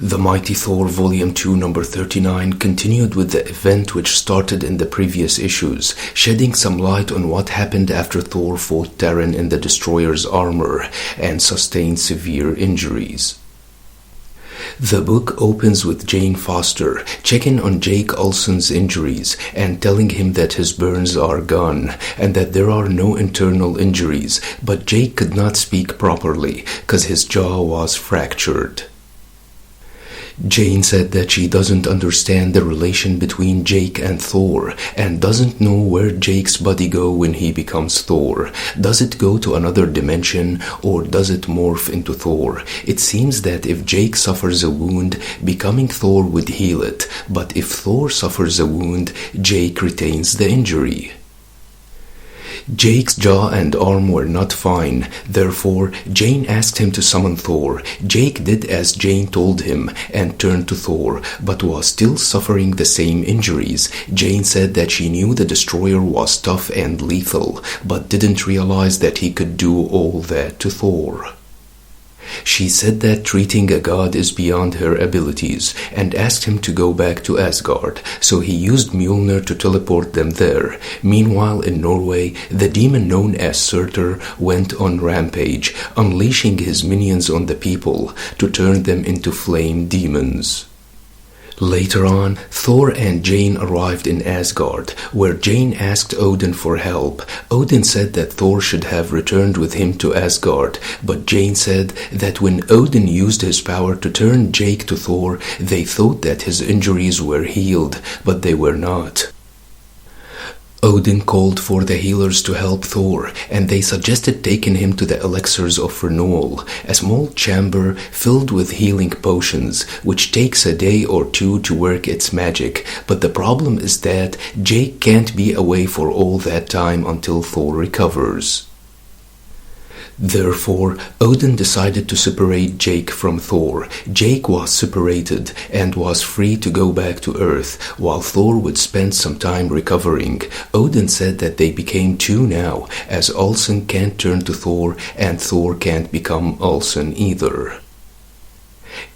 The Mighty Thor Volume 2 number 39 continued with the event which started in the previous issues, shedding some light on what happened after Thor fought Terran in the Destroyer's armor and sustained severe injuries. The book opens with Jane Foster checking on Jake Olsen's injuries and telling him that his burns are gone and that there are no internal injuries, but Jake could not speak properly because his jaw was fractured. Jane said that she doesn't understand the relation between Jake and Thor and doesn't know where Jake's body go when he becomes Thor. Does it go to another dimension or does it morph into Thor? It seems that if Jake suffers a wound, becoming Thor would heal it, but if Thor suffers a wound, Jake retains the injury. Jake's jaw and arm were not fine, therefore Jane asked him to summon Thor. Jake did as Jane told him and turned to Thor, but was still suffering the same injuries. Jane said that she knew the Destroyer was tough and lethal, but didn't realize that he could do all that to Thor. She said that treating a god is beyond her abilities and asked him to go back to Asgard, so he used Mjolnir to teleport them there. Meanwhile, in Norway, the demon known as Surtur went on rampage, unleashing his minions on the people to turn them into flame demons. Later on, Thor and Jane arrived in Asgard, where Jane asked Odin for help. Odin said that Thor should have returned with him to Asgard, but Jane said that when Odin used his power to turn Jake to Thor, they thought that his injuries were healed, but they were not. Odin called for the healers to help Thor, and they suggested taking him to the elixirs of renewal, a small chamber filled with healing potions, which takes a day or two to work its magic. But the problem is that Jake can't be away for all that time until Thor recovers. Therefore, Odin decided to separate Jake from Thor. Jake was separated and was free to go back to Earth, while Thor would spend some time recovering. Odin said that they became two now, as Olsen can't turn to Thor and Thor can't become Olsen either.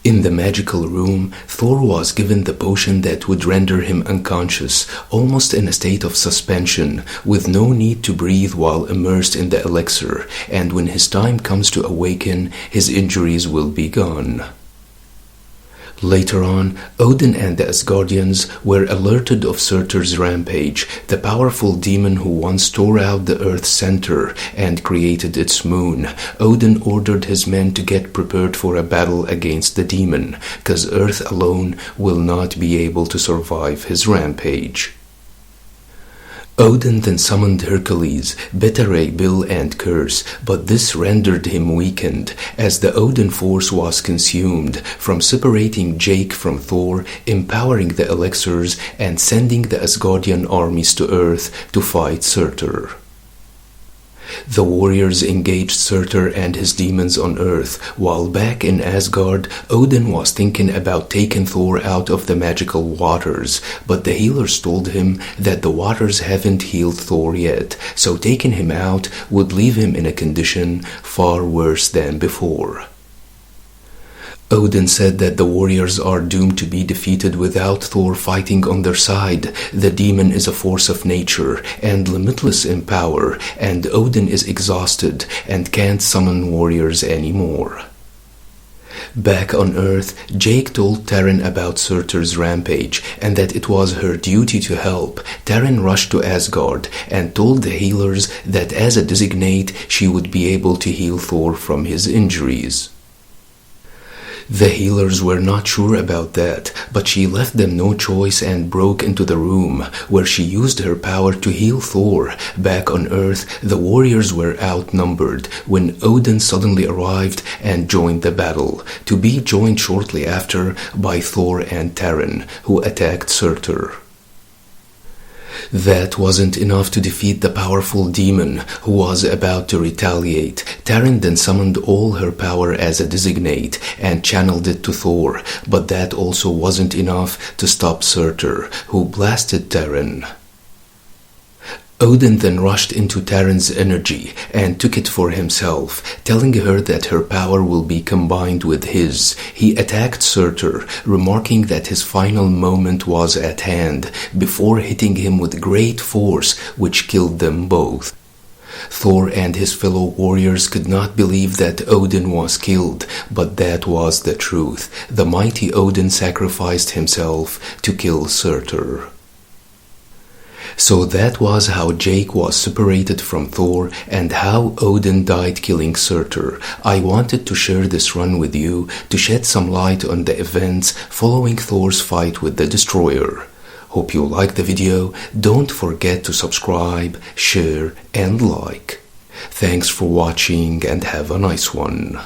In the magical room, Thor was given the potion that would render him unconscious, almost in a state of suspension, with no need to breathe while immersed in the elixir, and when his time comes to awaken, his injuries will be gone. Later on, Odin and the Asgardians were alerted of Surtur's rampage, the powerful demon who once tore out the Earth's center and created its moon. Odin ordered his men to get prepared for a battle against the demon, because Earth alone will not be able to survive his rampage. Odin then summoned Hercules, Beta-Ray Bill and Curse, but this rendered him weakened, as the Odin force was consumed from separating Jake from Thor, empowering the elixirs, and sending the Asgardian armies to Earth to fight Surtur. The warriors engaged Surtur and his demons on Earth, while back in Asgard, Odin was thinking about taking Thor out of the magical waters, but the healers told him that the waters haven't healed Thor yet, so taking him out would leave him in a condition far worse than before. Odin said that the warriors are doomed to be defeated without Thor fighting on their side. The demon is a force of nature and limitless in power, and Odin is exhausted and can't summon warriors anymore. Back on Earth, Jake told Terran about Surtur's rampage and that it was her duty to help. Terran rushed to Asgard and told the healers that as a designate she would be able to heal Thor from his injuries. The healers were not sure about that, but she left them no choice and broke into the room, where she used her power to heal Thor. Back on Earth, the warriors were outnumbered when Odin suddenly arrived and joined the battle, to be joined shortly after by Thor and Terran, who attacked Surtur. That wasn't enough to defeat the powerful demon, who was about to retaliate. Terran then summoned all her power as a designate and channeled it to Thor, but that also wasn't enough to stop Surtur, who blasted Terran. Odin then rushed into Taran's energy and took it for himself, telling her that her power will be combined with his. He attacked Surtur, remarking that his final moment was at hand, before hitting him with great force, which killed them both. Thor and his fellow warriors could not believe that Odin was killed, but that was the truth. The mighty Odin sacrificed himself to kill Surtur. So that was how Jake was separated from Thor and how Odin died killing Surtur. I wanted to share this run with you to shed some light on the events following Thor's fight with the Destroyer. Hope you liked the video. Don't forget to subscribe, share and like. Thanks for watching and have a nice one.